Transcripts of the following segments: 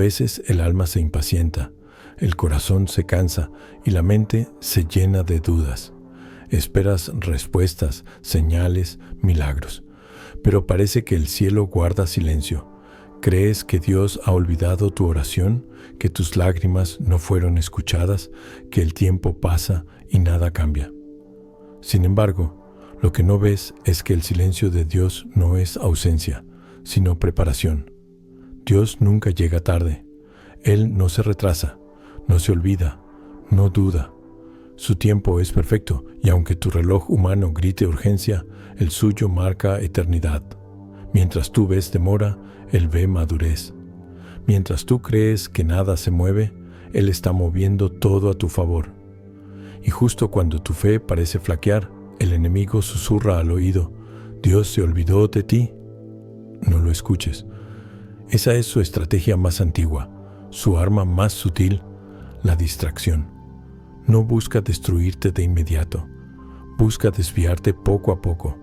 veces el alma se impacienta, el corazón se cansa y la mente se llena de dudas. Esperas respuestas, señales, milagros. Pero parece que el cielo guarda silencio. ¿Crees que Dios ha olvidado tu oración, que tus lágrimas no fueron escuchadas, que el tiempo pasa y nada cambia? Sin embargo, lo que no ves es que el silencio de Dios no es ausencia, sino preparación. Dios nunca llega tarde. Él no se retrasa, no se olvida, no duda. Su tiempo es perfecto y aunque tu reloj humano grite urgencia, el suyo marca eternidad. Mientras tú ves demora, Él ve madurez. Mientras tú crees que nada se mueve, Él está moviendo todo a tu favor. Y justo cuando tu fe parece flaquear, el enemigo susurra al oído: Dios se olvidó de ti. No lo escuches. Esa es su estrategia más antigua, su arma más sutil, la distracción. No busca destruirte de inmediato, busca desviarte poco a poco.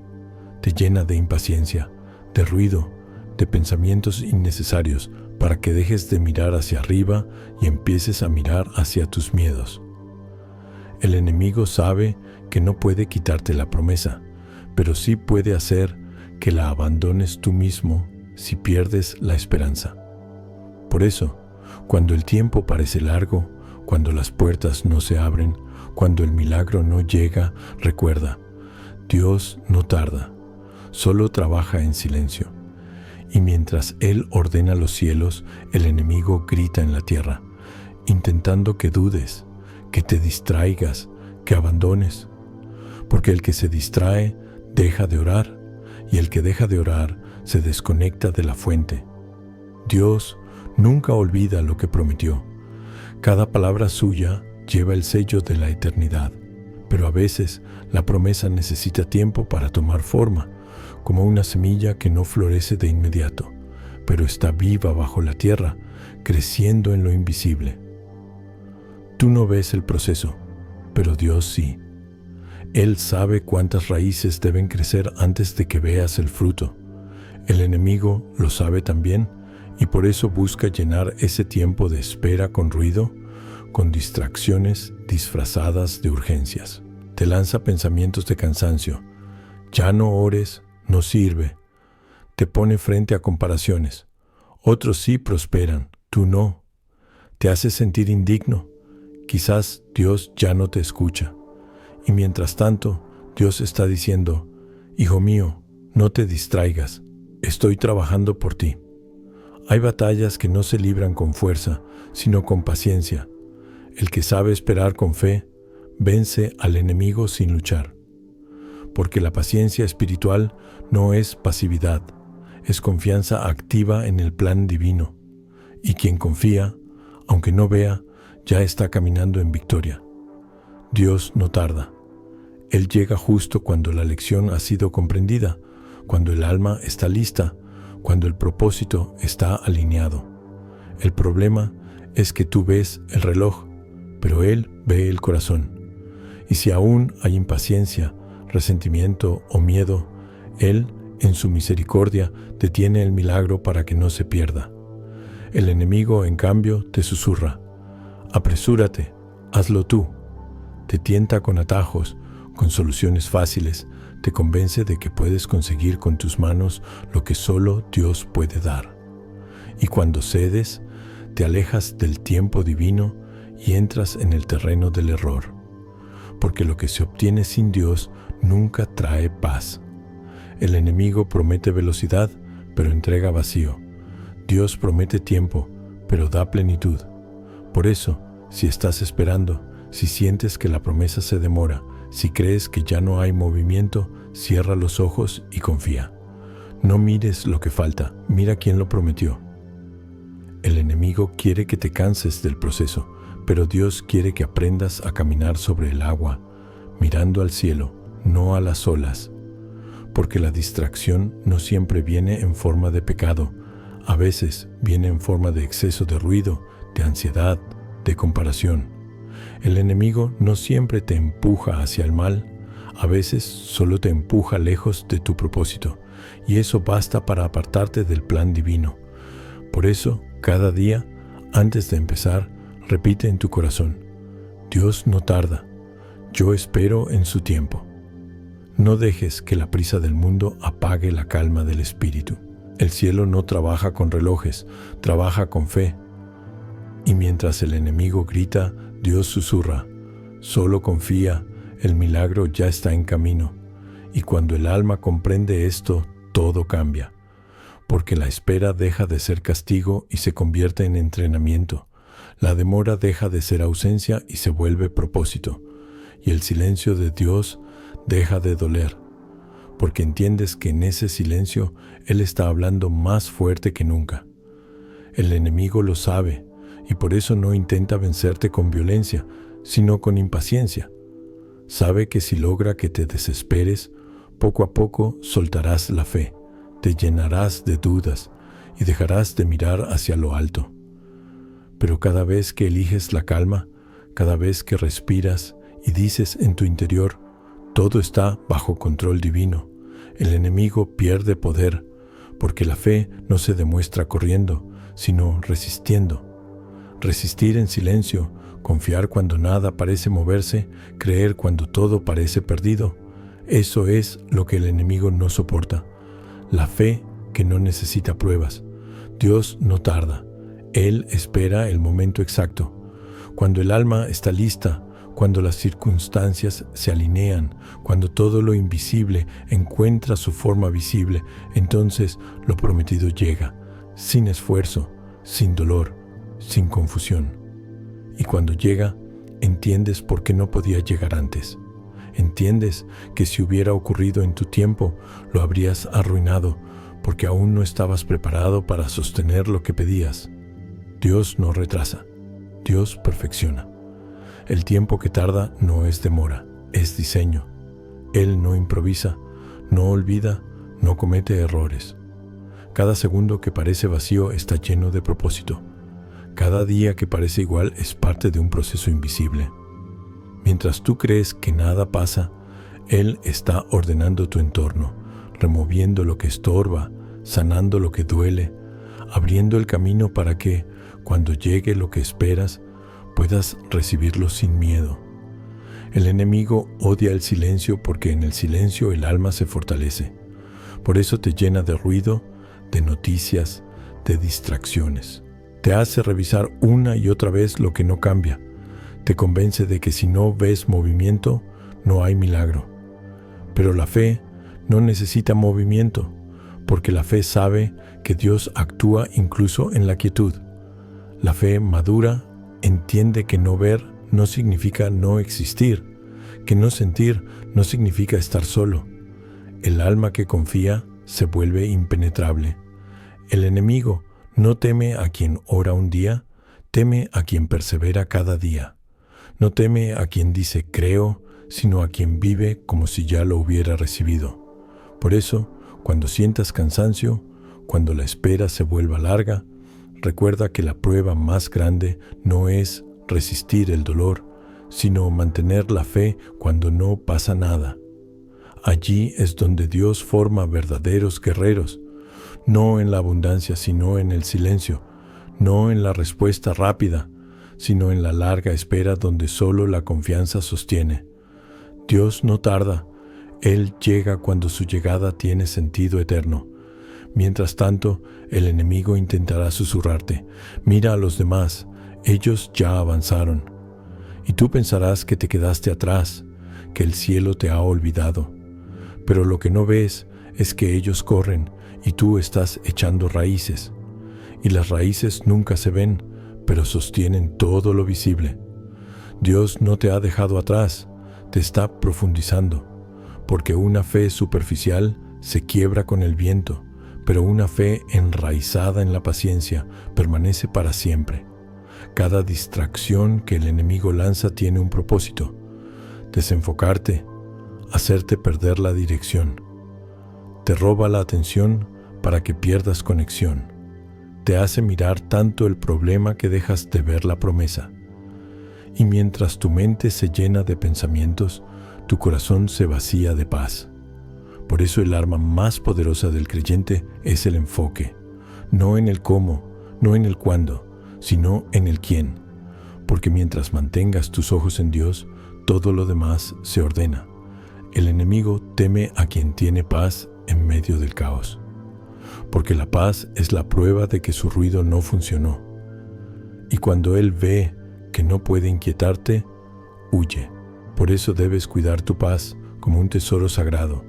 Te llena de impaciencia, de ruido, de pensamientos innecesarios para que dejes de mirar hacia arriba y empieces a mirar hacia tus miedos. El enemigo sabe que no puede quitarte la promesa, pero sí puede hacer que la abandones tú mismo si pierdes la esperanza. Por eso, cuando el tiempo parece largo, cuando las puertas no se abren, cuando el milagro no llega, recuerda, Dios no tarda, solo trabaja en silencio. Y mientras Él ordena los cielos, el enemigo grita en la tierra, intentando que dudes, que te distraigas, que abandones. Porque el que se distrae deja de orar, y el que deja de orar se desconecta de la fuente. Dios nunca olvida lo que prometió. Cada palabra suya lleva el sello de la eternidad, pero a veces la promesa necesita tiempo para tomar forma, como una semilla que no florece de inmediato, pero está viva bajo la tierra, creciendo en lo invisible. Tú no ves el proceso, pero Dios sí. Él sabe cuántas raíces deben crecer antes de que veas el fruto. El enemigo lo sabe también, y por eso busca llenar ese tiempo de espera con ruido, con distracciones disfrazadas de urgencias. Te lanza pensamientos de cansancio. Ya no ores, no sirve. Te pone frente a comparaciones. Otros sí prosperan, tú no. Te hace sentir indigno. Quizás Dios ya no te escucha. Y mientras tanto, Dios está diciendo: Hijo mío, no te distraigas. Estoy trabajando por ti. Hay batallas que no se libran con fuerza, sino con paciencia. El que sabe esperar con fe, vence al enemigo sin luchar. Porque la paciencia espiritual no es pasividad, es confianza activa en el plan divino. Y quien confía, aunque no vea, ya está caminando en victoria. Dios no tarda. Él llega justo cuando la lección ha sido comprendida, cuando el alma está lista, cuando el propósito está alineado. El problema es que tú ves el reloj, pero Él ve el corazón. Y si aún hay impaciencia, resentimiento o miedo, Él, en su misericordia, detiene el milagro para que no se pierda. El enemigo, en cambio, te susurra: apresúrate, hazlo tú. Te tienta con atajos, con soluciones fáciles, te convence de que puedes conseguir con tus manos lo que solo Dios puede dar. Y cuando cedes, te alejas del tiempo divino y entras en el terreno del error. Porque lo que se obtiene sin Dios nunca trae paz. El enemigo promete velocidad, pero entrega vacío. Dios promete tiempo, pero da plenitud. Por eso, si estás esperando, si sientes que la promesa se demora, si crees que ya no hay movimiento, cierra los ojos y confía. No mires lo que falta, mira quién lo prometió. El enemigo quiere que te canses del proceso, pero Dios quiere que aprendas a caminar sobre el agua, mirando al cielo, no a las olas. Porque la distracción no siempre viene en forma de pecado, a veces viene en forma de exceso de ruido, de ansiedad, de comparación. El enemigo no siempre te empuja hacia el mal, a veces solo te empuja lejos de tu propósito, y eso basta para apartarte del plan divino. Por eso, cada día, Antes de empezar, repite en tu corazón: Dios no tarda, yo espero en su tiempo. No dejes que la prisa del mundo apague la calma del espíritu. El cielo no trabaja con relojes, trabaja con fe. Y mientras el enemigo grita, Dios susurra: solo confía, el milagro ya está en camino. Y cuando el alma comprende esto, todo cambia, porque la espera deja de ser castigo y se convierte en entrenamiento. La demora deja de ser ausencia y se vuelve propósito. Y el silencio de Dios deja de doler, porque entiendes que en ese silencio Él está hablando más fuerte que nunca. El enemigo lo sabe y por eso no intenta vencerte con violencia, sino con impaciencia. Sabe que si logra que te desesperes, poco a poco soltarás la fe, te llenarás de dudas y dejarás de mirar hacia lo alto. Pero cada vez que eliges la calma, cada vez que respiras y dices en tu interior: todo está bajo control divino, el enemigo pierde poder, porque la fe no se demuestra corriendo, sino resistiendo. Resistir en silencio, confiar cuando nada parece moverse, creer cuando todo parece perdido. Eso es lo que el enemigo no soporta. La fe que no necesita pruebas. Dios no tarda. Él espera el momento exacto. Cuando el alma está lista, cuando las circunstancias se alinean, cuando todo lo invisible encuentra su forma visible, entonces lo prometido llega, sin esfuerzo, sin dolor, sin confusión. Y cuando llega, entiendes por qué no podía llegar antes. Entiendes que si hubiera ocurrido en tu tiempo, lo habrías arruinado, porque aún no estabas preparado para sostener lo que pedías. Dios no retrasa, Dios perfecciona. El tiempo que tarda no es demora, es diseño. Él no improvisa, no olvida, no comete errores. Cada segundo que parece vacío está lleno de propósito. Cada día que parece igual es parte de un proceso invisible. Mientras tú crees que nada pasa, Él está ordenando tu entorno, removiendo lo que estorba, sanando lo que duele, abriendo el camino para que, cuando llegue lo que esperas, puedas recibirlo sin miedo. El enemigo odia el silencio porque en el silencio el alma se fortalece. Por eso te llena de ruido, de noticias, de distracciones. Te hace revisar una y otra vez lo que no cambia. Te convence de que si no ves movimiento, no hay milagro. Pero la fe no necesita movimiento, porque la fe sabe que Dios actúa incluso en la quietud. La fe madura entiende que no ver no significa no existir, que no sentir no significa estar solo. El alma que confía se vuelve impenetrable. El enemigo no teme a quien ora un día, teme a quien persevera cada día. No teme a quien dice creo, sino a quien vive como si ya lo hubiera recibido. Por eso, cuando sientas cansancio, cuando la espera se vuelva larga, recuerda que la prueba más grande no es resistir el dolor, sino mantener la fe cuando no pasa nada. Allí es donde Dios forma verdaderos guerreros, no en la abundancia, sino en el silencio, no en la respuesta rápida, sino en la larga espera donde solo la confianza sostiene. Dios no tarda, Él llega cuando su llegada tiene sentido eterno. Mientras tanto, el enemigo intentará susurrarte: mira a los demás, ellos ya avanzaron. Y tú pensarás que te quedaste atrás, que el cielo te ha olvidado. Pero lo que no ves es que ellos corren y tú estás echando raíces. Y las raíces nunca se ven, pero sostienen todo lo visible. Dios no te ha dejado atrás, te está profundizando, porque una fe superficial se quiebra con el viento, pero una fe enraizada en la paciencia permanece para siempre. Cada distracción que el enemigo lanza tiene un propósito: desenfocarte, hacerte perder la dirección. Te roba la atención para que pierdas conexión. Te hace mirar tanto el problema que dejas de ver la promesa. Y mientras tu mente se llena de pensamientos, tu corazón se vacía de paz. Por eso el arma más poderosa del creyente es el enfoque, no en el cómo, no en el cuándo, sino en el quién, porque mientras mantengas tus ojos en Dios, todo lo demás se ordena. El enemigo teme a quien tiene paz en medio del caos, porque la paz es la prueba de que su ruido no funcionó. Y cuando él ve que no puede inquietarte, huye. Por eso debes cuidar tu paz como un tesoro sagrado.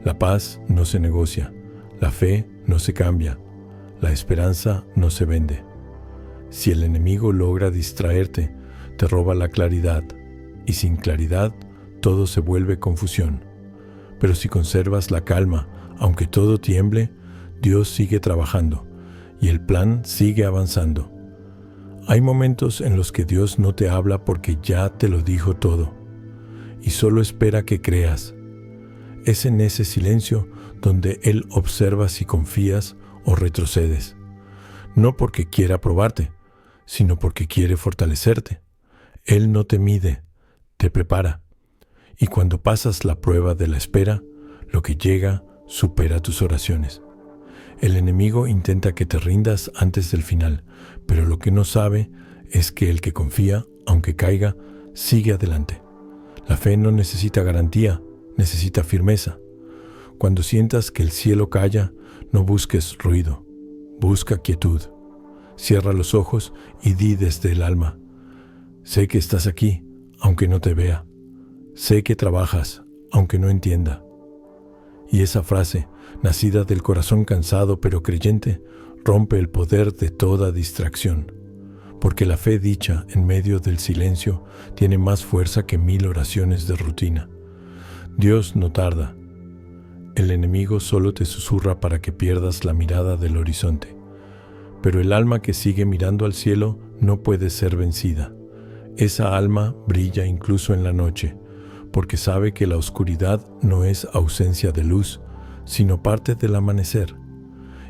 La paz no se negocia, la fe no se cambia, la esperanza no se vende. Si el enemigo logra distraerte, te roba la claridad, y sin claridad todo se vuelve confusión. Pero si conservas la calma, aunque todo tiemble, Dios sigue trabajando y el plan sigue avanzando. Hay momentos en los que Dios no te habla porque ya te lo dijo todo y solo espera que creas. Es en ese silencio donde Él observa si confías o retrocedes, no porque quiera probarte, sino porque quiere fortalecerte. Él no te mide, te prepara. Y cuando pasas la prueba de la espera, lo que llega supera tus oraciones. El enemigo intenta que te rindas antes del final, pero lo que no sabe es que el que confía, aunque caiga, sigue adelante. La fe no necesita garantía, necesita firmeza. Cuando sientas que el cielo calla, no busques ruido, busca quietud. Cierra los ojos y di desde el alma: sé que estás aquí, aunque no te vea. Sé que trabajas, aunque no entienda. Y esa frase, nacida del corazón cansado pero creyente, rompe el poder de toda distracción. Porque la fe dicha en medio del silencio tiene más fuerza que 1000 oraciones de rutina. Dios no tarda. El enemigo solo te susurra para que pierdas la mirada del horizonte. Pero el alma que sigue mirando al cielo no puede ser vencida. Esa alma brilla incluso en la noche, porque sabe que la oscuridad no es ausencia de luz, sino parte del amanecer.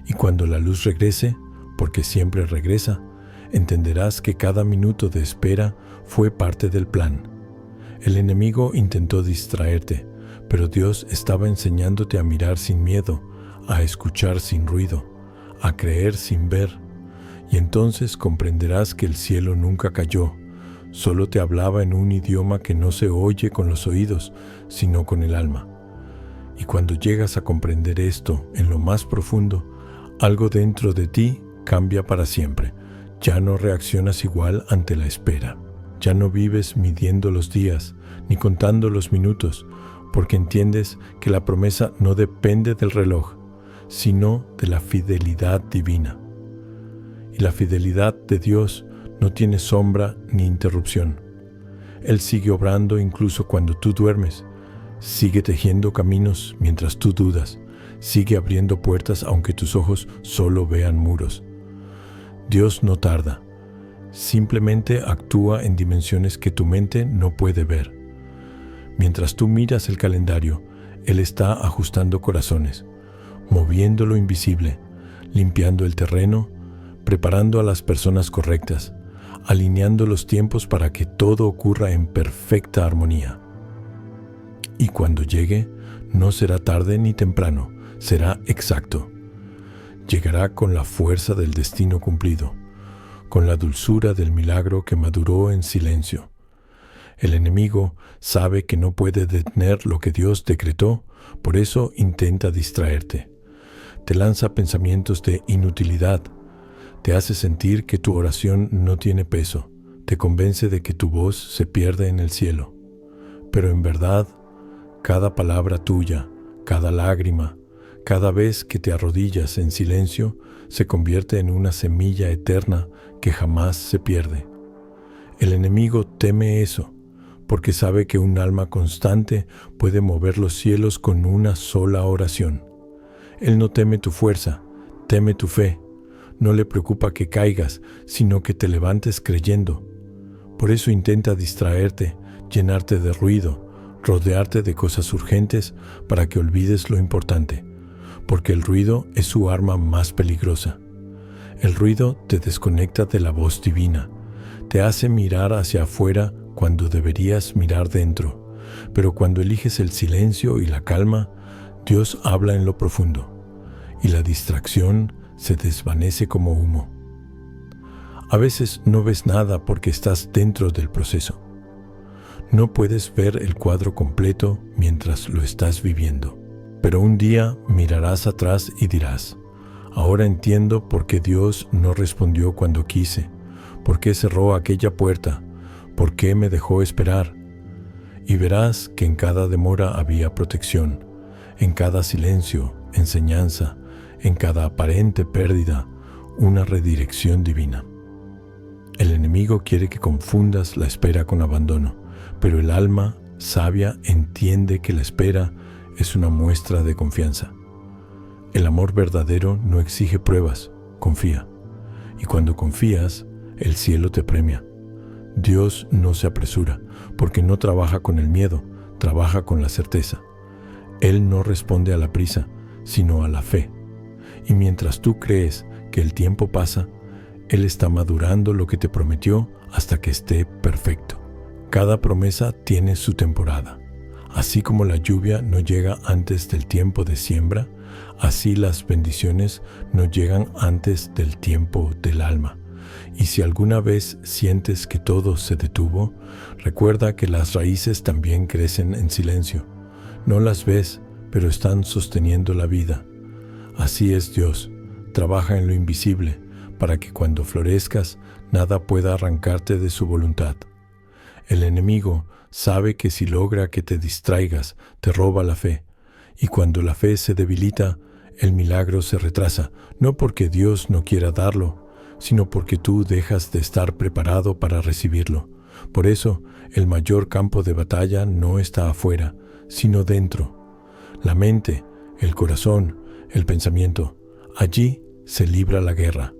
Y cuando la luz regrese, porque siempre regresa, entenderás que cada minuto de espera fue parte del plan. El enemigo intentó distraerte, pero Dios estaba enseñándote a mirar sin miedo, a escuchar sin ruido, a creer sin ver. Y entonces comprenderás que el cielo nunca cayó, solo te hablaba en un idioma que no se oye con los oídos, sino con el alma. Y cuando llegas a comprender esto en lo más profundo, algo dentro de ti cambia para siempre. Ya no reaccionas igual ante la espera. Ya no vives midiendo los días, ni contando los minutos, porque entiendes que la promesa no depende del reloj, sino de la fidelidad divina. Y la fidelidad de Dios no tiene sombra ni interrupción. Él sigue obrando incluso cuando tú duermes. Sigue tejiendo caminos mientras tú dudas. Sigue abriendo puertas aunque tus ojos solo vean muros. Dios no tarda. Simplemente actúa en dimensiones que tu mente no puede ver. Mientras tú miras el calendario, Él está ajustando corazones, moviendo lo invisible, limpiando el terreno, preparando a las personas correctas, alineando los tiempos para que todo ocurra en perfecta armonía. Y cuando llegue, no será tarde ni temprano, será exacto. Llegará con la fuerza del destino cumplido, con la dulzura del milagro que maduró en silencio. El enemigo sabe que no puede detener lo que Dios decretó, por eso intenta distraerte. Te lanza pensamientos de inutilidad, te hace sentir que tu oración no tiene peso, te convence de que tu voz se pierde en el cielo. Pero en verdad, cada palabra tuya, cada lágrima, cada vez que te arrodillas en silencio, se convierte en una semilla eterna que jamás se pierde. El enemigo teme eso, porque sabe que un alma constante puede mover los cielos con una sola oración. Él no teme tu fuerza, teme tu fe. No le preocupa que caigas, sino que te levantes creyendo. Por eso intenta distraerte, llenarte de ruido, rodearte de cosas urgentes para que olvides lo importante, porque el ruido es su arma más peligrosa. El ruido te desconecta de la voz divina, te hace mirar hacia afuera cuando deberías mirar dentro, pero cuando eliges el silencio y la calma, Dios habla en lo profundo, y la distracción se desvanece como humo. A veces no ves nada porque estás dentro del proceso. No puedes ver el cuadro completo mientras lo estás viviendo. Pero un día mirarás atrás y dirás: ahora entiendo por qué Dios no respondió cuando quise, por qué cerró aquella puerta, por qué me dejó esperar. Y verás que en cada demora había protección, en cada silencio, enseñanza, en cada aparente pérdida, una redirección divina. El enemigo quiere que confundas la espera con abandono, pero el alma sabia entiende que la espera es una muestra de confianza. El amor verdadero no exige pruebas, confía. Y cuando confías, el cielo te premia. Dios no se apresura, porque no trabaja con el miedo, trabaja con la certeza. Él no responde a la prisa, sino a la fe. Y mientras tú crees que el tiempo pasa, Él está madurando lo que te prometió hasta que esté perfecto. Cada promesa tiene su temporada. Así como la lluvia no llega antes del tiempo de siembra, así las bendiciones no llegan antes del tiempo del alma. Y si alguna vez sientes que todo se detuvo, recuerda que las raíces también crecen en silencio. No las ves, pero están sosteniendo la vida. Así es Dios, trabaja en lo invisible, para que cuando florezcas, nada pueda arrancarte de su voluntad. El enemigo sabe que si logra que te distraigas, te roba la fe. Y cuando la fe se debilita, el milagro se retrasa, no porque Dios no quiera darlo, sino porque tú dejas de estar preparado para recibirlo. Por eso, el mayor campo de batalla no está afuera, sino dentro. La mente, el corazón, el pensamiento, allí se libra la guerra.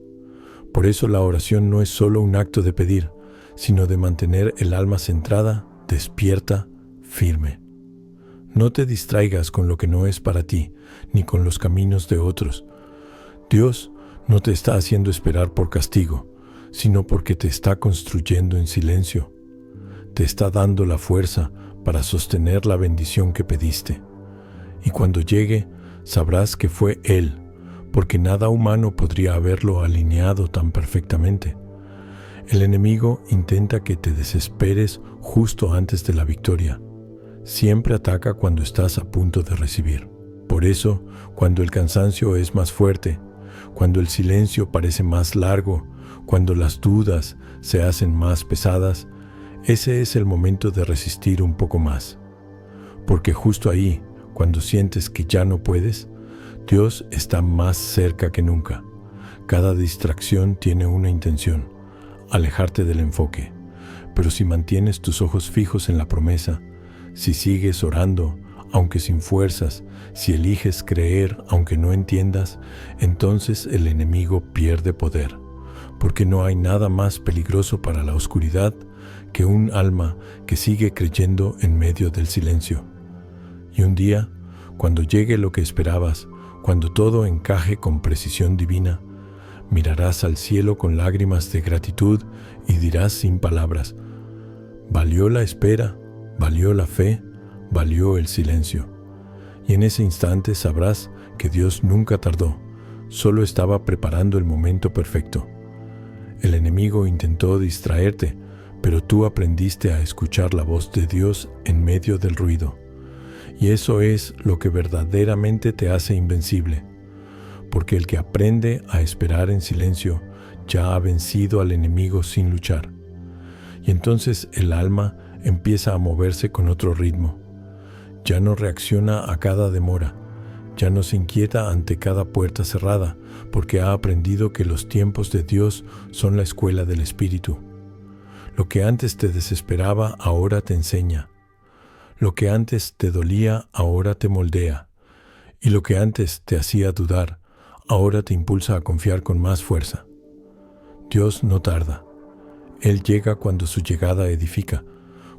Por eso la oración no es solo un acto de pedir, sino de mantener el alma centrada, despierta, firme. No te distraigas con lo que no es para ti, ni con los caminos de otros. Dios no te está haciendo esperar por castigo, sino porque te está construyendo en silencio. Te está dando la fuerza para sostener la bendición que pediste. Y cuando llegue, sabrás que fue Él, porque nada humano podría haberlo alineado tan perfectamente. El enemigo intenta que te desesperes justo antes de la victoria. Siempre ataca cuando estás a punto de recibir. Por eso, cuando el cansancio es más fuerte, cuando el silencio parece más largo, cuando las dudas se hacen más pesadas, ese es el momento de resistir un poco más. Porque justo ahí, cuando sientes que ya no puedes, Dios está más cerca que nunca. Cada distracción tiene una intención: alejarte del enfoque. Pero si mantienes tus ojos fijos en la promesa, si sigues orando, aunque sin fuerzas, si eliges creer, aunque no entiendas, entonces el enemigo pierde poder. Porque no hay nada más peligroso para la oscuridad que un alma que sigue creyendo en medio del silencio. Y un día, cuando llegue lo que esperabas, cuando todo encaje con precisión divina, mirarás al cielo con lágrimas de gratitud y dirás sin palabras: valió la espera, valió la fe, valió el silencio. Y en ese instante sabrás que Dios nunca tardó, solo estaba preparando el momento perfecto. El enemigo intentó distraerte, pero tú aprendiste a escuchar la voz de Dios en medio del ruido. Y eso es lo que verdaderamente te hace invencible. Porque el que aprende a esperar en silencio ya ha vencido al enemigo sin luchar. Y entonces el alma empieza a moverse con otro ritmo. Ya no reacciona a cada demora, ya no se inquieta ante cada puerta cerrada, porque ha aprendido que los tiempos de Dios son la escuela del Espíritu. Lo que antes te desesperaba ahora te enseña. Lo que antes te dolía ahora te moldea. Y lo que antes te hacía dudar ahora te impulsa a confiar con más fuerza. Dios no tarda. Él llega cuando su llegada edifica,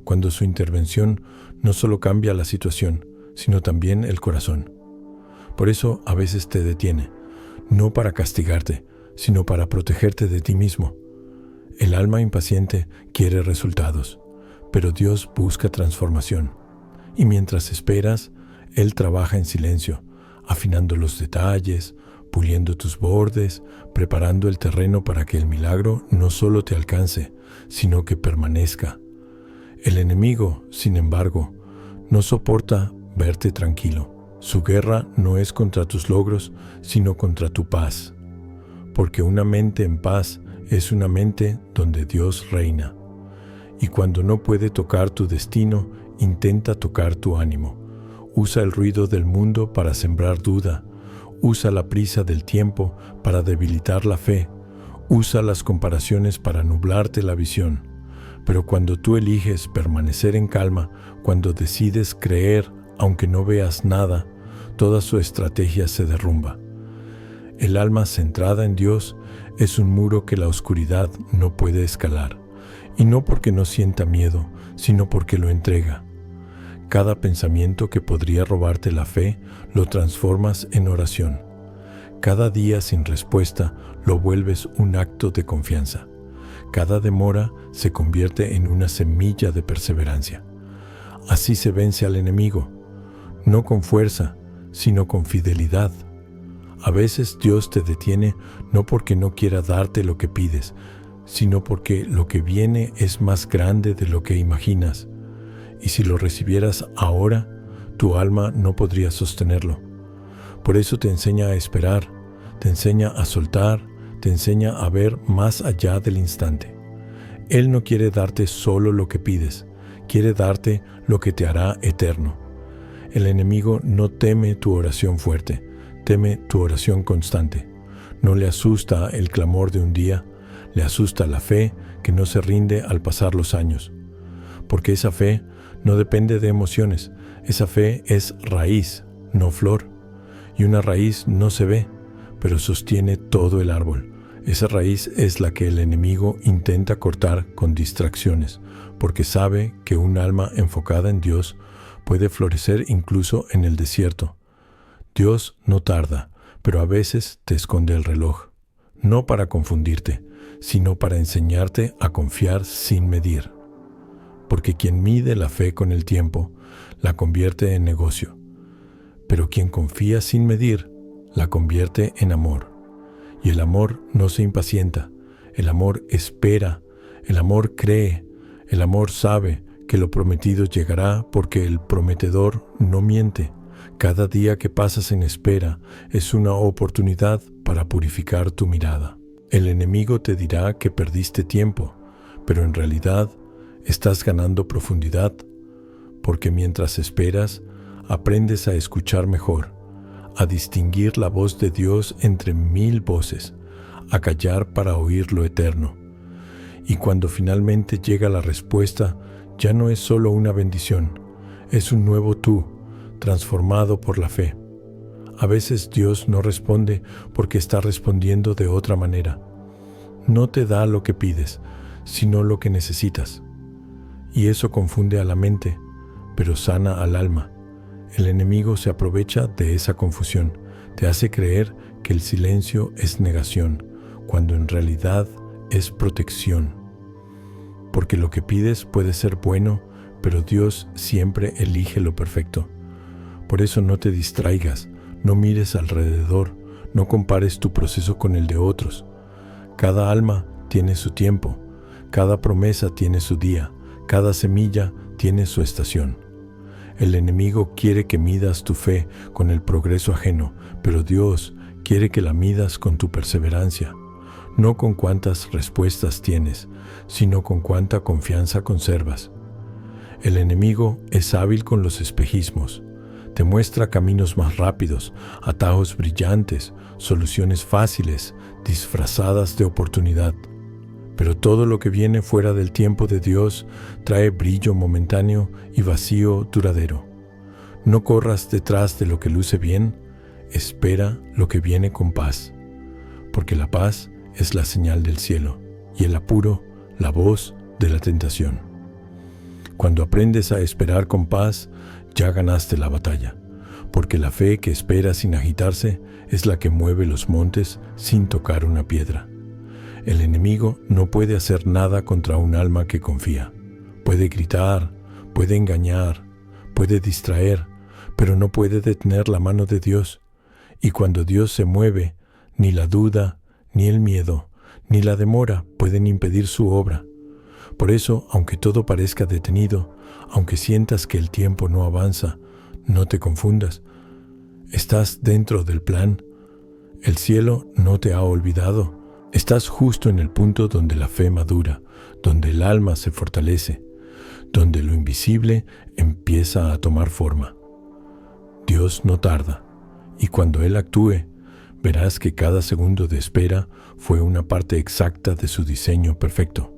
cuando su intervención no solo cambia la situación, sino también el corazón. Por eso a veces te detiene, no para castigarte, sino para protegerte de ti mismo. El alma impaciente quiere resultados, pero Dios busca transformación. Y mientras esperas, Él trabaja en silencio, afinando los detalles, puliendo tus bordes, preparando el terreno para que el milagro no solo te alcance, sino que permanezca. El enemigo, sin embargo, no soporta verte tranquilo. Su guerra no es contra tus logros, sino contra tu paz. Porque una mente en paz es una mente donde Dios reina. Y cuando no puede tocar tu destino, intenta tocar tu ánimo. Usa el ruido del mundo para sembrar duda. Usa la prisa del tiempo para debilitar la fe. Usa las comparaciones para nublarte la visión. Pero cuando tú eliges permanecer en calma, cuando decides creer aunque no veas nada, toda su estrategia se derrumba. El alma centrada en Dios es un muro que la oscuridad no puede escalar. Y no porque no sienta miedo, sino porque lo entrega. Cada pensamiento que podría robarte la fe, lo transformas en oración. Cada día sin respuesta, lo vuelves un acto de confianza. Cada demora se convierte en una semilla de perseverancia. Así se vence al enemigo, no con fuerza, sino con fidelidad. A veces Dios te detiene no porque no quiera darte lo que pides, sino porque lo que viene es más grande de lo que imaginas. Y si lo recibieras ahora, tu alma no podría sostenerlo. Por eso te enseña a esperar, te enseña a soltar, te enseña a ver más allá del instante. Él no quiere darte solo lo que pides, quiere darte lo que te hará eterno. El enemigo no teme tu oración fuerte, teme tu oración constante. No le asusta el clamor de un día, le asusta la fe que no se rinde al pasar los años. Porque esa fe no depende de emociones, esa fe es raíz, no flor. Y una raíz no se ve, pero sostiene todo el árbol. Esa raíz es la que el enemigo intenta cortar con distracciones, porque sabe que un alma enfocada en Dios puede florecer incluso en el desierto. Dios no tarda, pero a veces te esconde el reloj, no para confundirte, sino para enseñarte a confiar sin medir. Porque quien mide la fe con el tiempo, la convierte en negocio. Pero quien confía sin medir, la convierte en amor. Y el amor no se impacienta, el amor espera, el amor cree, el amor sabe que lo prometido llegará porque el prometedor no miente. Cada día que pasas en espera es una oportunidad para purificar tu mirada. El enemigo te dirá que perdiste tiempo, pero en realidad estás ganando profundidad, porque mientras esperas, aprendes a escuchar mejor, a distinguir la voz de Dios entre 1000 voces, a callar para oír lo eterno. Y cuando finalmente llega la respuesta, ya no es solo una bendición, es un nuevo tú, transformado por la fe. A veces Dios no responde porque está respondiendo de otra manera. No te da lo que pides, sino lo que necesitas. Y eso confunde a la mente, pero sana al alma. El enemigo se aprovecha de esa confusión, te hace creer que el silencio es negación, cuando en realidad es protección. Porque lo que pides puede ser bueno, pero Dios siempre elige lo perfecto. Por eso no te distraigas, no mires alrededor, no compares tu proceso con el de otros. Cada alma tiene su tiempo, cada promesa tiene su día, cada semilla tiene su estación. El enemigo quiere que midas tu fe con el progreso ajeno, pero Dios quiere que la midas con tu perseverancia, no con cuántas respuestas tienes, sino con cuánta confianza conservas. El enemigo es hábil con los espejismos. Te muestra caminos más rápidos, atajos brillantes, soluciones fáciles, disfrazadas de oportunidad. Pero todo lo que viene fuera del tiempo de Dios trae brillo momentáneo y vacío duradero. No corras detrás de lo que luce bien, espera lo que viene con paz. Porque la paz es la señal del cielo y el apuro, la voz de la tentación. Cuando aprendes a esperar con paz, ya ganaste la batalla, porque la fe que espera sin agitarse es la que mueve los montes sin tocar una piedra. El enemigo no puede hacer nada contra un alma que confía. Puede gritar, puede engañar, puede distraer, pero no puede detener la mano de Dios. Y cuando Dios se mueve, Ni la duda, ni el miedo, ni la demora pueden impedir su obra. Por eso, aunque todo parezca detenido, aunque sientas que el tiempo no avanza, no te confundas. Estás dentro del plan. El cielo no te ha olvidado. Estás justo en el punto donde la fe madura, donde el alma se fortalece, donde lo invisible empieza a tomar forma. Dios no tarda, y cuando Él actúe, verás que cada segundo de espera fue una parte exacta de su diseño perfecto.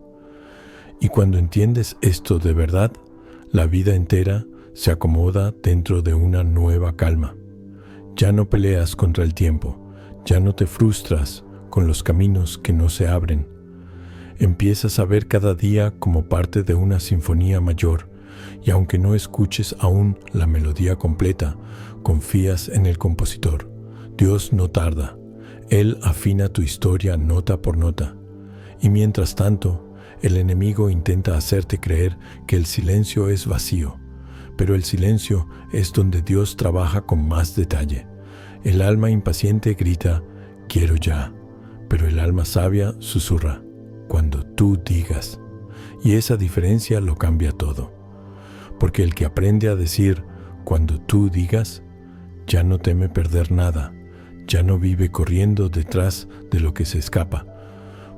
Y cuando entiendes esto de verdad, la vida entera se acomoda dentro de una nueva calma. Ya no peleas contra el tiempo, ya no te frustras con los caminos que no se abren. Empiezas a ver cada día como parte de una sinfonía mayor, y aunque no escuches aún la melodía completa, confías en el compositor. Dios no tarda. Él afina tu historia nota por nota. Y mientras tanto, el enemigo intenta hacerte creer que el silencio es vacío, pero el silencio es donde Dios trabaja con más detalle. El alma impaciente grita, quiero ya, pero el alma sabia susurra, cuando tú digas. Y esa diferencia lo cambia todo, porque el que aprende a decir, cuando tú digas, ya no teme perder nada, ya no vive corriendo detrás de lo que se escapa,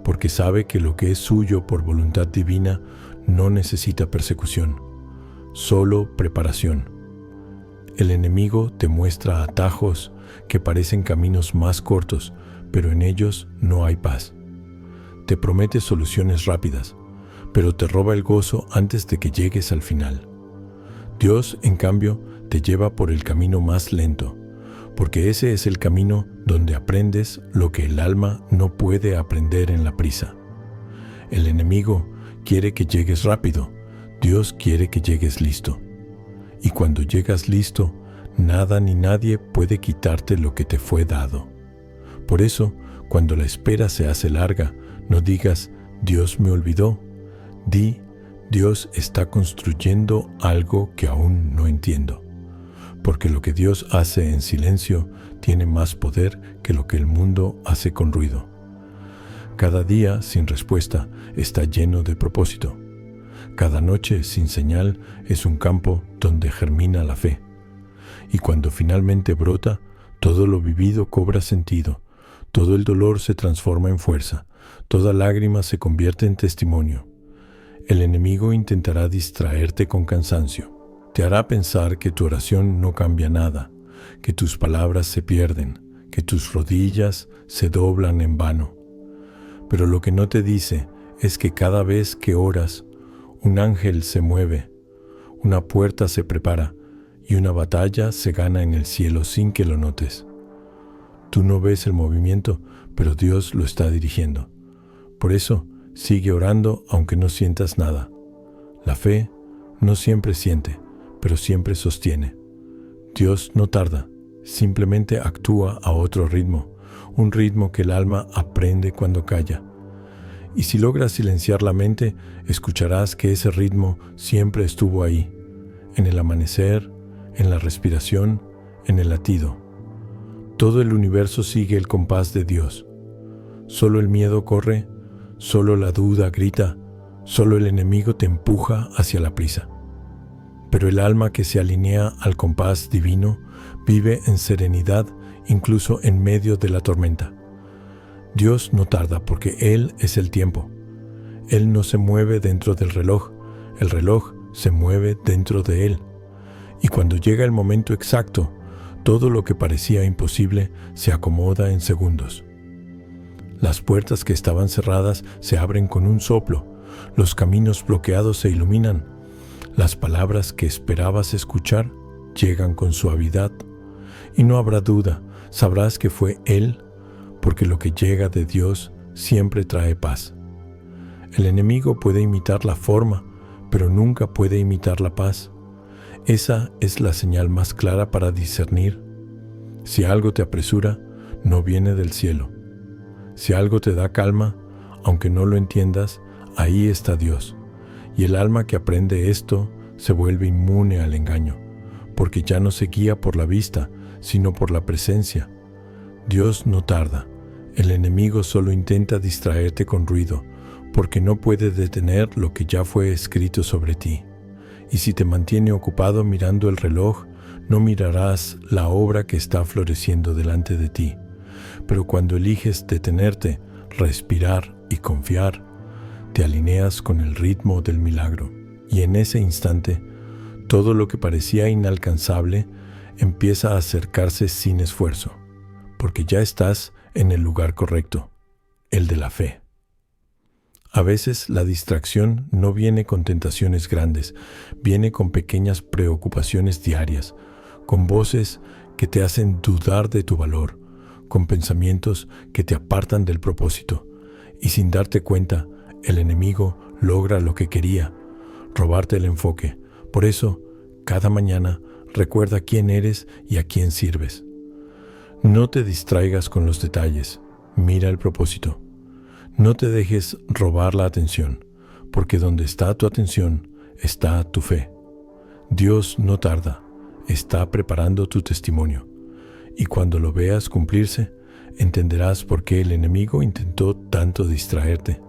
porque sabe que lo que es suyo por voluntad divina no necesita persecución, solo preparación. El enemigo te muestra atajos que parecen caminos más cortos, pero en ellos no hay paz. Te promete soluciones rápidas, pero te roba el gozo antes de que llegues al final. Dios, en cambio, te lleva por el camino más lento, porque ese es el camino donde aprendes lo que el alma no puede aprender en la prisa. El enemigo quiere que llegues rápido, Dios quiere que llegues listo. Y cuando llegas listo, nada ni nadie puede quitarte lo que te fue dado. Por eso, cuando la espera se hace larga, no digas, Dios me olvidó. Di, Dios está construyendo algo que aún no entiendo. Porque lo que Dios hace en silencio tiene más poder que lo que el mundo hace con ruido. Cada día sin respuesta está lleno de propósito. Cada noche sin señal es un campo donde germina la fe. Y cuando finalmente brota, todo lo vivido cobra sentido, todo el dolor se transforma en fuerza, toda lágrima se convierte en testimonio. El enemigo intentará distraerte con cansancio. Te hará pensar que tu oración no cambia nada, que tus palabras se pierden, que tus rodillas se doblan en vano. Pero lo que no te dice es que cada vez que oras, un ángel se mueve, una puerta se prepara y una batalla se gana en el cielo sin que lo notes. Tú no ves el movimiento, pero Dios lo está dirigiendo. Por eso, sigue orando aunque no sientas nada. La fe no siempre siente, pero siempre sostiene. Dios no tarda, simplemente actúa a otro ritmo, un ritmo que el alma aprende cuando calla. Y si logras silenciar la mente, escucharás que ese ritmo siempre estuvo ahí, en el amanecer, en la respiración, en el latido. Todo el universo sigue el compás de Dios. Solo el miedo corre, solo la duda grita, solo el enemigo te empuja hacia la prisa. Pero el alma que se alinea al compás divino vive en serenidad incluso en medio de la tormenta. Dios no tarda porque Él es el tiempo. Él no se mueve dentro del reloj, el reloj se mueve dentro de Él. Y cuando llega el momento exacto, todo lo que parecía imposible se acomoda en segundos. Las puertas que estaban cerradas se abren con un soplo, los caminos bloqueados se iluminan, las palabras que esperabas escuchar llegan con suavidad. Y no habrá duda, sabrás que fue Él, porque lo que llega de Dios siempre trae paz. El enemigo puede imitar la forma, pero nunca puede imitar la paz. Esa es la señal más clara para discernir. Si algo te apresura, no viene del cielo. Si algo te da calma, aunque no lo entiendas, ahí está Dios. Y el alma que aprende esto se vuelve inmune al engaño, porque ya no se guía por la vista, sino por la presencia. Dios no tarda, El enemigo solo intenta distraerte con ruido, porque no puede detener lo que ya fue escrito sobre ti. Y si te mantiene ocupado mirando el reloj, no mirarás la obra que está floreciendo delante de ti. Pero cuando eliges detenerte, respirar y confiar, te alineas con el ritmo del milagro. Y en ese instante, todo lo que parecía inalcanzable empieza a acercarse sin esfuerzo, porque ya estás en el lugar correcto, el de la fe. A veces la distracción no viene con tentaciones grandes, viene con pequeñas preocupaciones diarias, con voces que te hacen dudar de tu valor, con pensamientos que te apartan del propósito, y sin darte cuenta, el enemigo logra lo que quería, robarte el enfoque. Por eso, cada mañana, recuerda quién eres y a quién sirves. No te distraigas con los detalles, mira el propósito. No te dejes robar la atención, porque donde está tu atención, está tu fe. Dios no tarda, está preparando tu testimonio. Y cuando lo veas cumplirse, entenderás por qué el enemigo intentó tanto distraerte.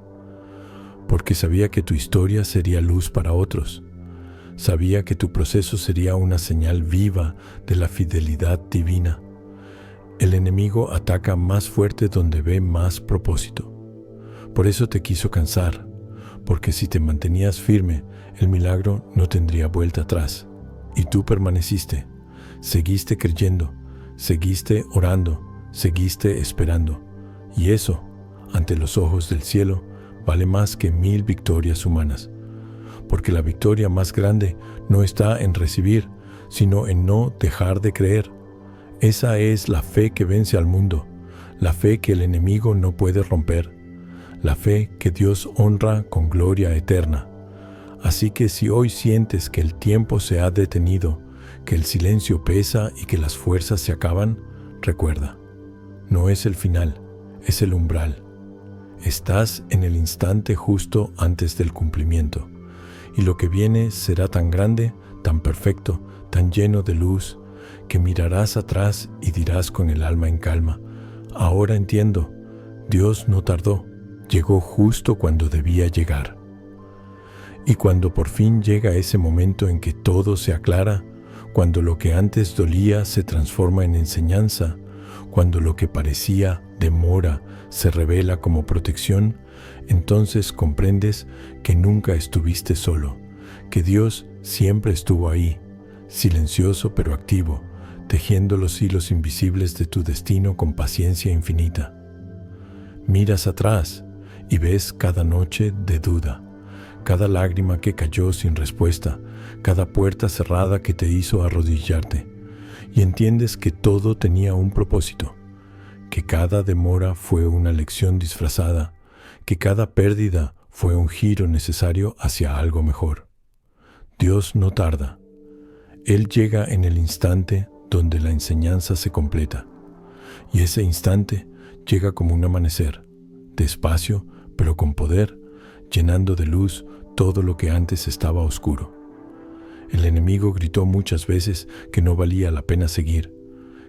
Porque sabía que tu historia sería luz para otros. Sabía que tu proceso sería una señal viva de la fidelidad divina. El enemigo ataca más fuerte donde ve más propósito. Por eso te quiso cansar, porque si te mantenías firme, el milagro no tendría vuelta atrás. Y tú permaneciste, seguiste creyendo, seguiste orando, seguiste esperando. Y eso, ante los ojos del cielo, vale más que 1000 victorias humanas. Porque la victoria más grande no está en recibir, sino en no dejar de creer. Esa es la fe que vence al mundo, la fe que el enemigo no puede romper, la fe que Dios honra con gloria eterna. Así que si hoy sientes que el tiempo se ha detenido, que el silencio pesa y que las fuerzas se acaban, recuerda, no es el final, es el umbral. Estás en el instante justo antes del cumplimiento, y lo que viene será tan grande, tan perfecto, tan lleno de luz, que mirarás atrás y dirás con el alma en calma, ahora entiendo, Dios no tardó, llegó justo cuando debía llegar. Y cuando por fin llega ese momento en que todo se aclara, cuando lo que antes dolía se transforma en enseñanza, cuando lo que parecía demora se revela como protección, entonces comprendes que nunca estuviste solo, que Dios siempre estuvo ahí, silencioso pero activo, tejiendo los hilos invisibles de tu destino con paciencia infinita. Miras atrás y ves cada noche de duda, cada lágrima que cayó sin respuesta, cada puerta cerrada que te hizo arrodillarte, y entiendes que todo tenía un propósito, que cada demora fue una lección disfrazada, que cada pérdida fue un giro necesario hacia algo mejor. Dios no tarda. Él llega en el instante donde la enseñanza se completa, y ese instante llega como un amanecer, despacio, pero con poder, llenando de luz todo lo que antes estaba oscuro. El enemigo gritó muchas veces que no valía la pena seguir,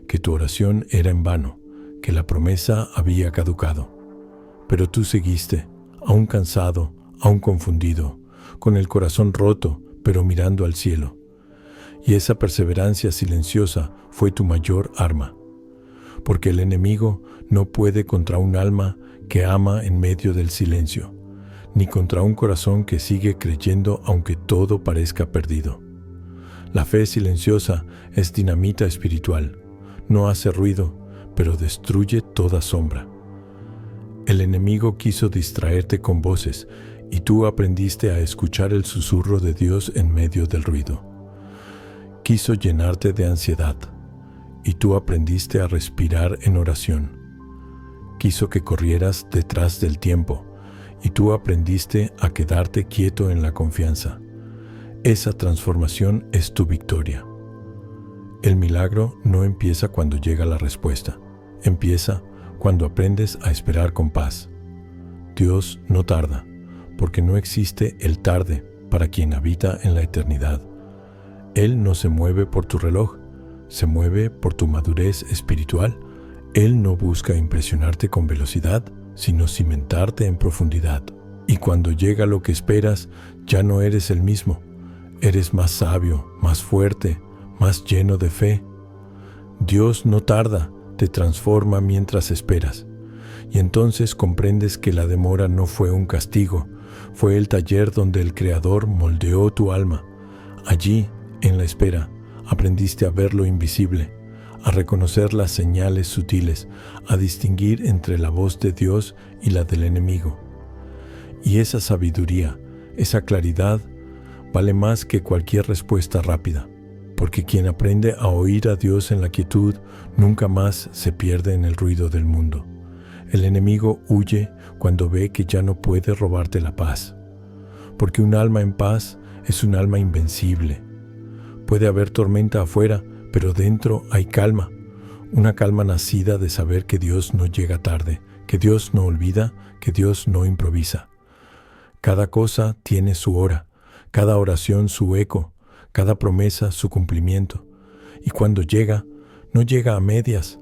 que tu oración era en vano, que la promesa había caducado. Pero tú seguiste, aún cansado, aún confundido, con el corazón roto, pero mirando al cielo. Y esa perseverancia silenciosa fue tu mayor arma, porque el enemigo no puede contra un alma que ama en medio del silencio, ni contra un corazón que sigue creyendo aunque todo parezca perdido. La fe silenciosa es dinamita espiritual, no hace ruido, pero destruye toda sombra. El enemigo quiso distraerte con voces, y tú aprendiste a escuchar el susurro de Dios en medio del ruido. Quiso llenarte de ansiedad, y tú aprendiste a respirar en oración. Quiso que corrieras detrás del tiempo, y tú aprendiste a quedarte quieto en la confianza. Esa transformación es tu victoria. El milagro no empieza cuando llega la respuesta, empieza cuando aprendes a esperar con paz. Dios no tarda, porque no existe el tarde para quien habita en la eternidad. Él no se mueve por tu reloj, se mueve por tu madurez espiritual Él no busca impresionarte con velocidad, sino cimentarte en profundidad. Y cuando llega lo que esperas, ya no eres el mismo. Eres más sabio, más fuerte, más lleno de fe. Dios no tarda, te transforma mientras esperas. Y entonces comprendes que la demora no fue un castigo, fue el taller donde el Creador moldeó tu alma. Allí, en la espera, aprendiste a ver lo invisible, a reconocer las señales sutiles, a distinguir entre la voz de Dios y la del enemigo. Y esa sabiduría, esa claridad, vale más que cualquier respuesta rápida, porque quien aprende a oír a Dios en la quietud nunca más se pierde en el ruido del mundo. El enemigo huye cuando ve que ya no puede robarte la paz, porque un alma en paz es un alma invencible. Puede haber tormenta afuera, pero dentro hay calma, una calma nacida de saber que Dios no llega tarde, que Dios no olvida, que Dios no improvisa. Cada cosa tiene su hora, cada oración su eco, cada promesa su cumplimiento. Y cuando llega, no llega a medias,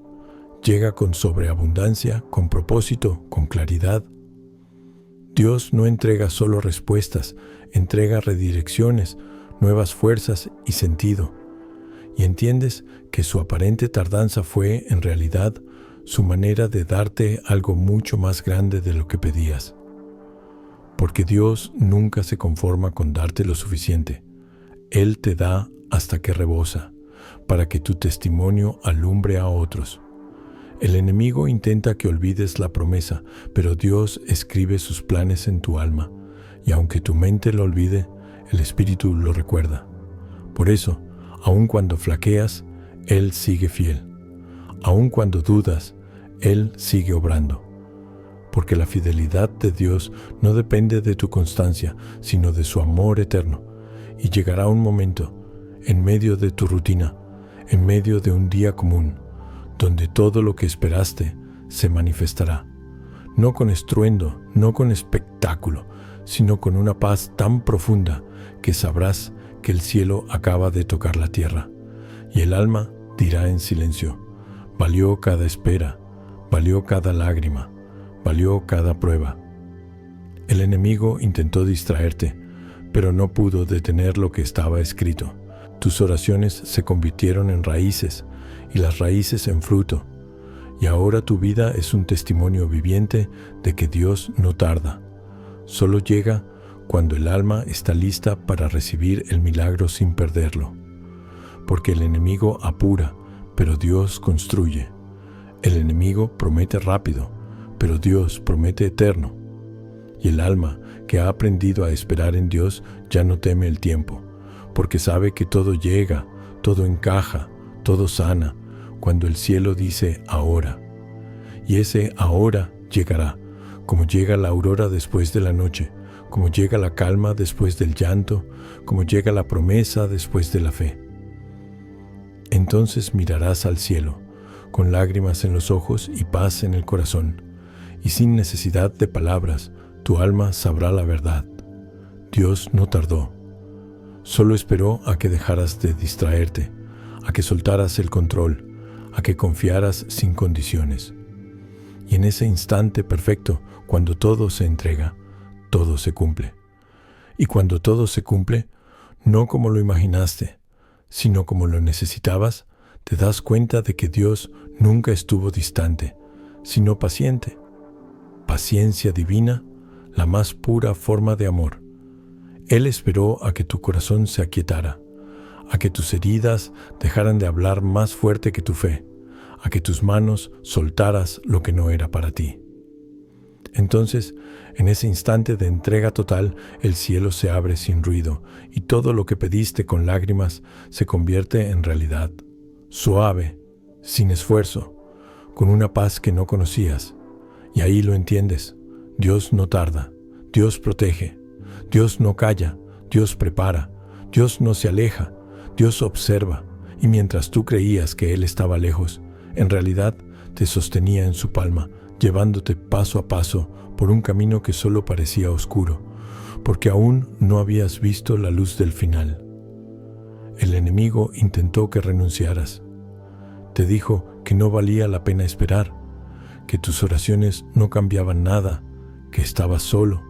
llega con sobreabundancia, con propósito, con claridad. Dios no entrega solo respuestas, entrega redirecciones, nuevas fuerzas y sentido. Y entiendes que su aparente tardanza fue, en realidad, su manera de darte algo mucho más grande de lo que pedías. Porque Dios nunca se conforma con darte lo suficiente. Él te da hasta que rebosa, para que tu testimonio alumbre a otros. El enemigo intenta que olvides la promesa, pero Dios escribe sus planes en tu alma, y aunque tu mente lo olvide, el Espíritu lo recuerda. Por eso, aun cuando flaqueas, Él sigue fiel. Aun cuando dudas, Él sigue obrando. Porque la fidelidad de Dios no depende de tu constancia, sino de su amor eterno. Y llegará un momento, en medio de tu rutina, en medio de un día común, donde todo lo que esperaste se manifestará. No con estruendo, no con espectáculo, sino con una paz tan profunda que sabrás que el cielo acaba de tocar la tierra. Y el alma dirá en silencio: valió cada espera, valió cada lágrima, valió cada prueba. El enemigo intentó distraerte, pero no pudo detener lo que estaba escrito. Tus oraciones se convirtieron en raíces, y las raíces en fruto. Y ahora tu vida es un testimonio viviente de que Dios no tarda. Solo llega cuando el alma está lista para recibir el milagro sin perderlo. Porque el enemigo apura, pero Dios construye. El enemigo promete rápido, pero Dios promete eterno. Y el alma que ha aprendido a esperar en Dios ya no teme el tiempo, porque sabe que todo llega, todo encaja, todo sana, cuando el cielo dice ahora. Y ese ahora llegará, como llega la aurora después de la noche, como llega la calma después del llanto, como llega la promesa después de la fe. Entonces mirarás al cielo, con lágrimas en los ojos y paz en el corazón, y sin necesidad de palabras, tu alma sabrá la verdad. Dios no tardó, solo esperó a que dejaras de distraerte, a que soltaras el control, a que confiaras sin condiciones. Y en ese instante perfecto, cuando todo se entrega, todo se cumple. Y cuando todo se cumple, no como lo imaginaste, sino como lo necesitabas, te das cuenta de que Dios nunca estuvo distante, sino paciente. Paciencia divina, la más pura forma de amor. Él esperó a que tu corazón se aquietara, a que tus heridas dejaran de hablar más fuerte que tu fe, a que tus manos soltaras lo que no era para ti. Entonces, en ese instante de entrega total, el cielo se abre sin ruido y todo lo que pediste con lágrimas se convierte en realidad, suave, sin esfuerzo, con una paz que no conocías. Y ahí lo entiendes: Dios no tarda, Dios protege, Dios no calla, Dios prepara, Dios no se aleja, Dios observa, y mientras tú creías que Él estaba lejos, en realidad te sostenía en su palma, llevándote paso a paso por un camino que solo parecía oscuro, porque aún no habías visto la luz del final. El enemigo intentó que renunciaras. Te dijo que no valía la pena esperar, que tus oraciones no cambiaban nada, que estabas solo,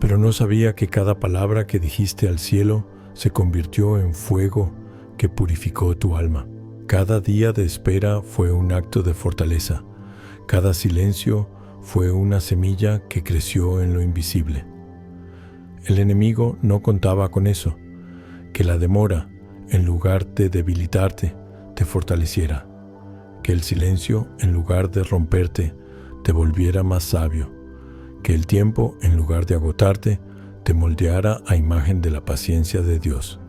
pero no sabía que cada palabra que dijiste al cielo se convirtió en fuego que purificó tu alma. Cada día de espera fue un acto de fortaleza. Cada silencio fue una semilla que creció en lo invisible. El enemigo no contaba con eso, que la demora, en lugar de debilitarte, te fortaleciera, que el silencio, en lugar de romperte, te volviera más sabio, que el tiempo, en lugar de agotarte, te moldeara a imagen de la paciencia de Dios.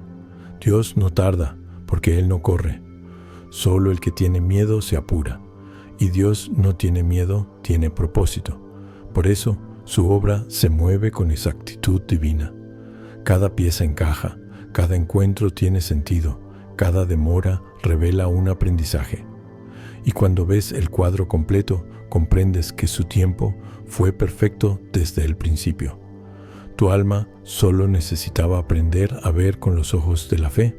Dios no tarda, porque Él no corre. Solo el que tiene miedo se apura, y Dios no tiene miedo, tiene propósito. Por eso, su obra se mueve con exactitud divina. Cada pieza encaja, cada encuentro tiene sentido, cada demora revela un aprendizaje. Y cuando ves el cuadro completo, comprendes que su tiempo fue perfecto desde el principio. Tu alma solo necesitaba aprender a ver con los ojos de la fe.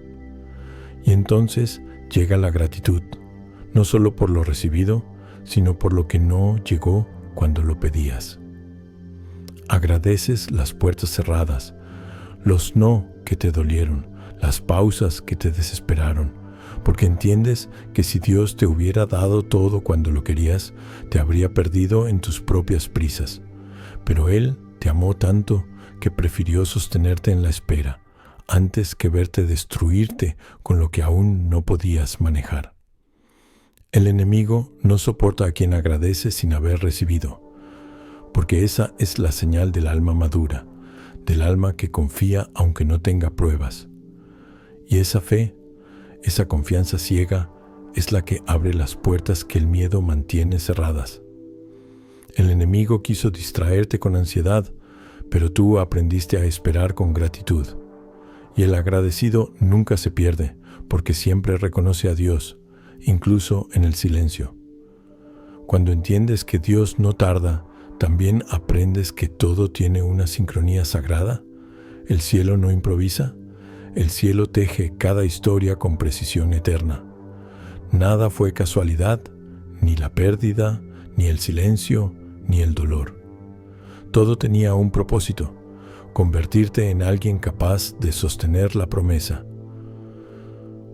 Y entonces llega la gratitud, no solo por lo recibido, sino por lo que no llegó cuando lo pedías. Agradeces las puertas cerradas, los no que te dolieron, las pausas que te desesperaron, porque entiendes que si Dios te hubiera dado todo cuando lo querías, te habría perdido en tus propias prisas. Pero Él te amó tanto que prefirió sostenerte en la espera, antes que verte destruirte con lo que aún no podías manejar. El enemigo no soporta a quien agradece sin haber recibido, porque esa es la señal del alma madura, del alma que confía aunque no tenga pruebas. Y esa fe, esa confianza ciega, es la que abre las puertas que el miedo mantiene cerradas. El enemigo quiso distraerte con ansiedad, pero tú aprendiste a esperar con gratitud. Y el agradecido nunca se pierde, porque siempre reconoce a Dios, incluso en el silencio. Cuando entiendes que Dios no tarda, también aprendes que todo tiene una sincronía sagrada. El cielo no improvisa, el cielo teje cada historia con precisión eterna. Nada fue casualidad, ni la pérdida, ni el silencio, ni el dolor. Todo tenía un propósito: convertirte en alguien capaz de sostener la promesa.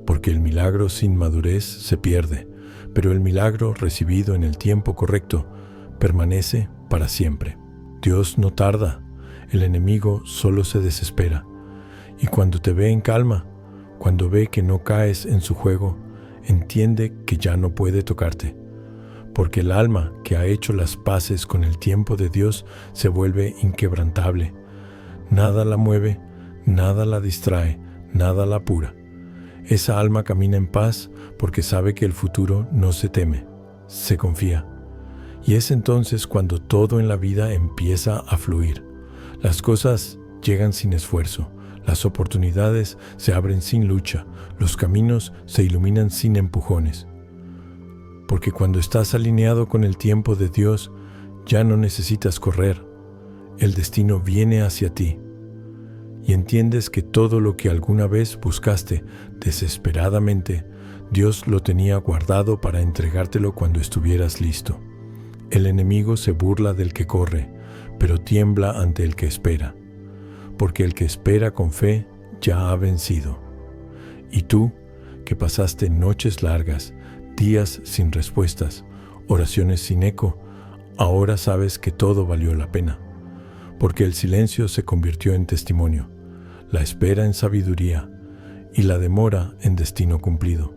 Porque el milagro sin madurez se pierde, pero el milagro recibido en el tiempo correcto permanece para siempre. Dios no tarda, el enemigo solo se desespera. Y cuando te ve en calma, cuando ve que no caes en su juego, entiende que ya no puede tocarte. Porque el alma que ha hecho las paces con el tiempo de Dios se vuelve inquebrantable. Nada la mueve, nada la distrae, nada la apura. Esa alma camina en paz porque sabe que el futuro no se teme, se confía. Y es entonces cuando todo en la vida empieza a fluir. Las cosas llegan sin esfuerzo, las oportunidades se abren sin lucha, los caminos se iluminan sin empujones. Porque cuando estás alineado con el tiempo de Dios, ya no necesitas correr. El destino viene hacia ti. Y entiendes que todo lo que alguna vez buscaste desesperadamente, Dios lo tenía guardado para entregártelo cuando estuvieras listo. El enemigo se burla del que corre, pero tiembla ante el que espera. Porque el que espera con fe ya ha vencido. Y tú, que pasaste noches largas, días sin respuestas, oraciones sin eco, ahora sabes que todo valió la pena. Porque el silencio se convirtió en testimonio, la espera en sabiduría y la demora en destino cumplido.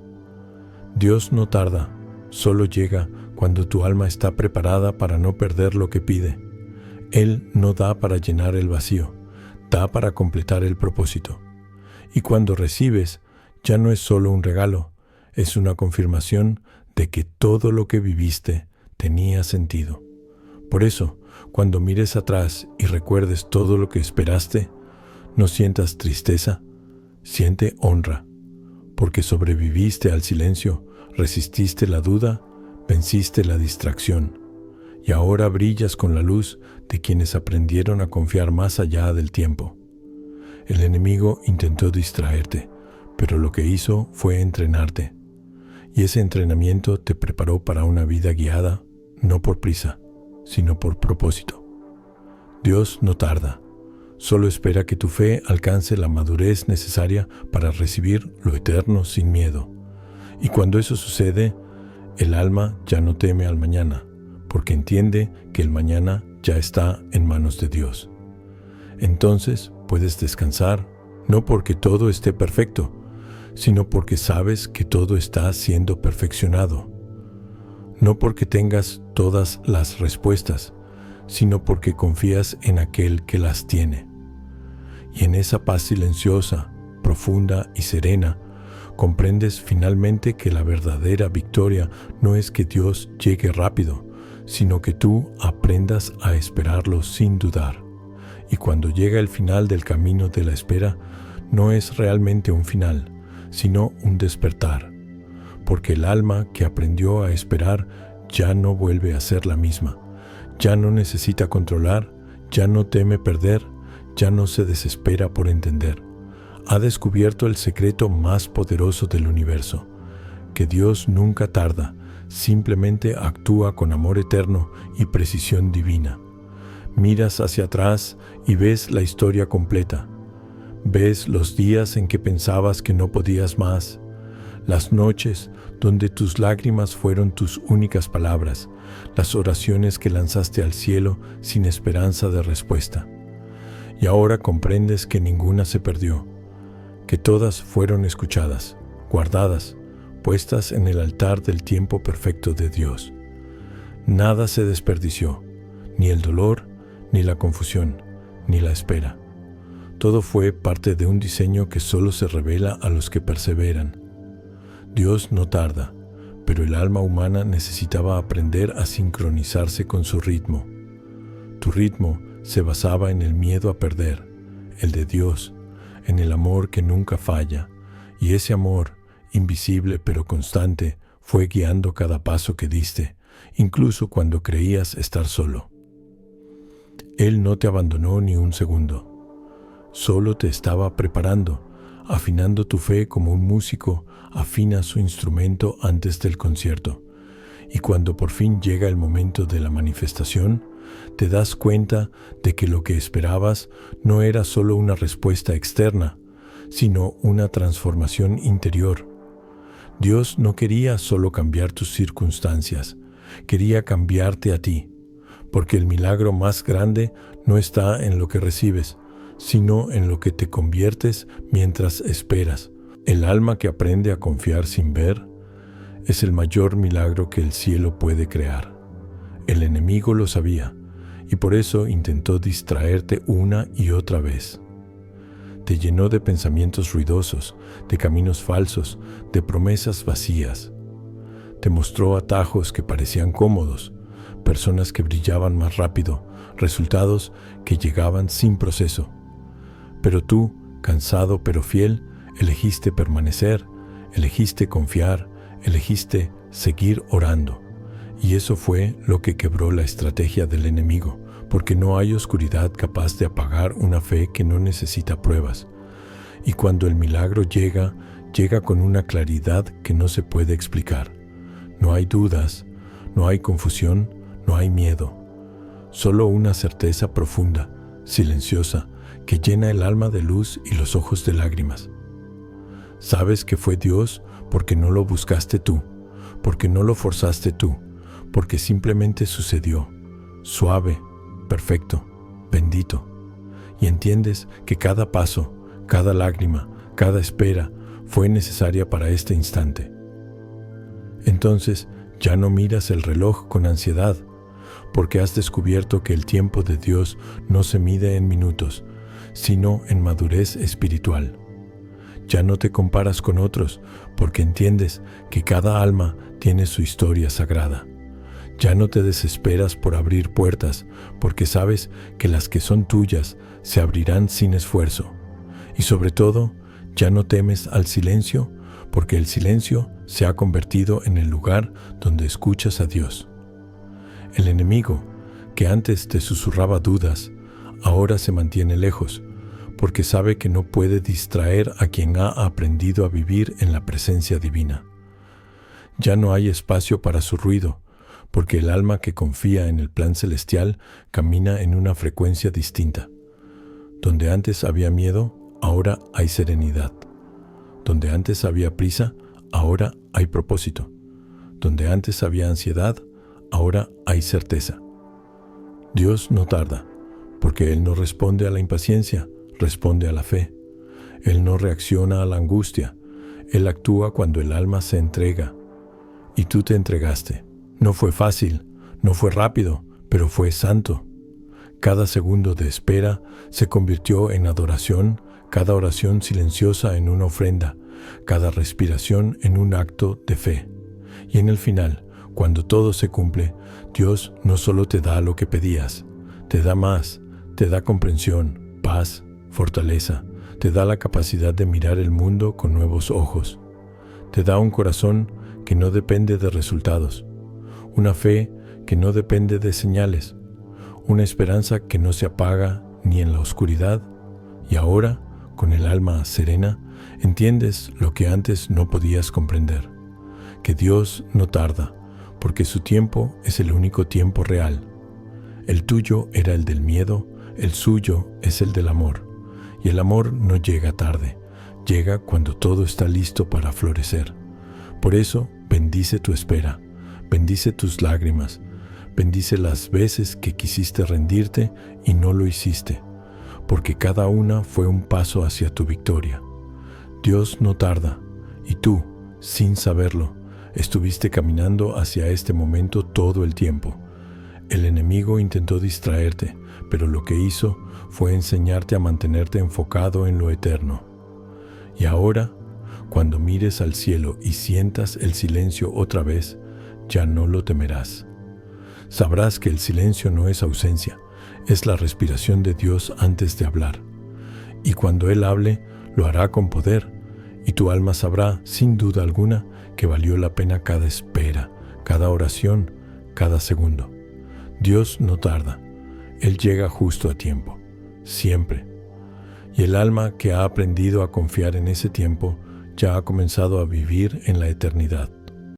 Dios no tarda, solo llega cuando tu alma está preparada para no perder lo que pide. Él no da para llenar el vacío, da para completar el propósito. Y cuando recibes, ya no es solo un regalo, es una confirmación de que todo lo que viviste tenía sentido. Por eso, cuando mires atrás y recuerdes todo lo que esperaste, no sientas tristeza, siente honra, porque sobreviviste al silencio, resististe la duda, venciste la distracción, y ahora brillas con la luz de quienes aprendieron a confiar más allá del tiempo. El enemigo intentó distraerte, pero lo que hizo fue entrenarte. y ese entrenamiento te preparó para una vida guiada, no por prisa, sino por propósito. Dios no tarda, solo espera que tu fe alcance la madurez necesaria para recibir lo eterno sin miedo. Y cuando eso sucede, el alma ya no teme al mañana, porque entiende que el mañana ya está en manos de Dios. Entonces puedes descansar, no porque todo esté perfecto, sino porque sabes que todo está siendo perfeccionado. No porque tengas todas las respuestas, sino porque confías en aquel que las tiene. Y en esa paz silenciosa, profunda y serena, comprendes finalmente que la verdadera victoria no es que Dios llegue rápido, sino que tú aprendas a esperarlo sin dudar. Y cuando llega el final del camino de la espera, no es realmente un final, sino un despertar, porque el alma que aprendió a esperar ya no vuelve a ser la misma, ya no necesita controlar, ya no teme perder, ya no se desespera por entender. Ha descubierto el secreto más poderoso del universo, que Dios nunca tarda, simplemente actúa con amor eterno y precisión divina. Miras hacia atrás y ves la historia completa. Ves los días en que pensabas que no podías más, las noches donde tus lágrimas fueron tus únicas palabras, las oraciones que lanzaste al cielo sin esperanza de respuesta. Y ahora comprendes que ninguna se perdió, que todas fueron escuchadas, guardadas, puestas en el altar del tiempo perfecto de Dios. Nada se desperdició, ni el dolor, ni la confusión, ni la espera. Todo fue parte de un diseño que solo se revela a los que perseveran. Dios no tarda, pero el alma humana necesitaba aprender a sincronizarse con su ritmo. Tu ritmo se basaba en el miedo a perder, el de Dios, en el amor que nunca falla, y ese amor, invisible pero constante, fue guiando cada paso que diste, incluso cuando creías estar solo. Él no te abandonó ni un segundo. Solo te estaba preparando, afinando tu fe como un músico afina su instrumento antes del concierto. Y cuando por fin llega el momento de la manifestación, te das cuenta de que lo que esperabas no era solo una respuesta externa, sino una transformación interior. Dios no quería solo cambiar tus circunstancias, quería cambiarte a ti, porque el milagro más grande no está en lo que recibes, sino en lo que te conviertes mientras esperas. El alma que aprende a confiar sin ver es el mayor milagro que el cielo puede crear. El enemigo lo sabía y por eso intentó distraerte una y otra vez. Te llenó de pensamientos ruidosos, de caminos falsos, de promesas vacías. Te mostró atajos que parecían cómodos, personas que brillaban más rápido, resultados que llegaban sin proceso. Pero tú, cansado pero fiel, elegiste permanecer, elegiste confiar, elegiste seguir orando. Y eso fue lo que quebró la estrategia del enemigo, porque no hay oscuridad capaz de apagar una fe que no necesita pruebas. Y cuando el milagro llega, llega con una claridad que no se puede explicar. No hay dudas, no hay confusión, no hay miedo. Solo una certeza profunda, silenciosa, que llena el alma de luz y los ojos de lágrimas. Sabes que fue Dios porque no lo buscaste tú, porque no lo forzaste tú, porque simplemente sucedió, suave, perfecto, bendito. Y entiendes que cada paso, cada lágrima, cada espera fue necesaria para este instante. Entonces ya no miras el reloj con ansiedad, porque has descubierto que el tiempo de Dios no se mide en minutos, sino en madurez espiritual. Ya no te comparas con otros, porque entiendes que cada alma tiene su historia sagrada. Ya no te desesperas por abrir puertas, porque sabes que las que son tuyas se abrirán sin esfuerzo. Y sobre todo, ya no temes al silencio, porque el silencio se ha convertido en el lugar donde escuchas a Dios. El enemigo, que antes te susurraba dudas, ahora se mantiene lejos, porque sabe que no puede distraer a quien ha aprendido a vivir en la presencia divina. Ya no hay espacio para su ruido, porque el alma que confía en el plan celestial camina en una frecuencia distinta. Donde antes había miedo, ahora hay serenidad. Donde antes había prisa, ahora hay propósito. Donde antes había ansiedad, ahora hay certeza. Dios no tarda, porque Él no responde a la impaciencia, responde a la fe. Él no reacciona a la angustia, Él actúa cuando el alma se entrega. Y tú te entregaste. No fue fácil, no fue rápido, pero fue santo. Cada segundo de espera se convirtió en adoración, cada oración silenciosa en una ofrenda, cada respiración en un acto de fe. Y en el final, cuando todo se cumple, Dios no solo te da lo que pedías, te da más, te da comprensión, paz, fortaleza, te da la capacidad de mirar el mundo con nuevos ojos. Te da un corazón que no depende de resultados, una fe que no depende de señales, una esperanza que no se apaga ni en la oscuridad, y ahora, con el alma serena, entiendes lo que antes no podías comprender, que Dios no tarda, porque su tiempo es el único tiempo real. El tuyo era el del miedo, el suyo es el del amor, y el amor no llega tarde, llega cuando todo está listo para florecer. Por eso, bendice tu espera, bendice tus lágrimas, bendice las veces que quisiste rendirte y no lo hiciste, porque cada una fue un paso hacia tu victoria. Dios no tarda, y tú, sin saberlo, estuviste caminando hacia este momento todo el tiempo. El enemigo intentó distraerte, pero lo que hizo fue enseñarte a mantenerte enfocado en lo eterno. Y ahora, cuando mires al cielo y sientas el silencio otra vez, ya no lo temerás. Sabrás que el silencio no es ausencia, es la respiración de Dios antes de hablar. Y cuando Él hable, lo hará con poder, y tu alma sabrá, sin duda alguna, que valió la pena cada espera, cada oración, cada segundo. Dios no tarda, Él llega justo a tiempo, siempre. Y el alma que ha aprendido a confiar en ese tiempo, ya ha comenzado a vivir en la eternidad.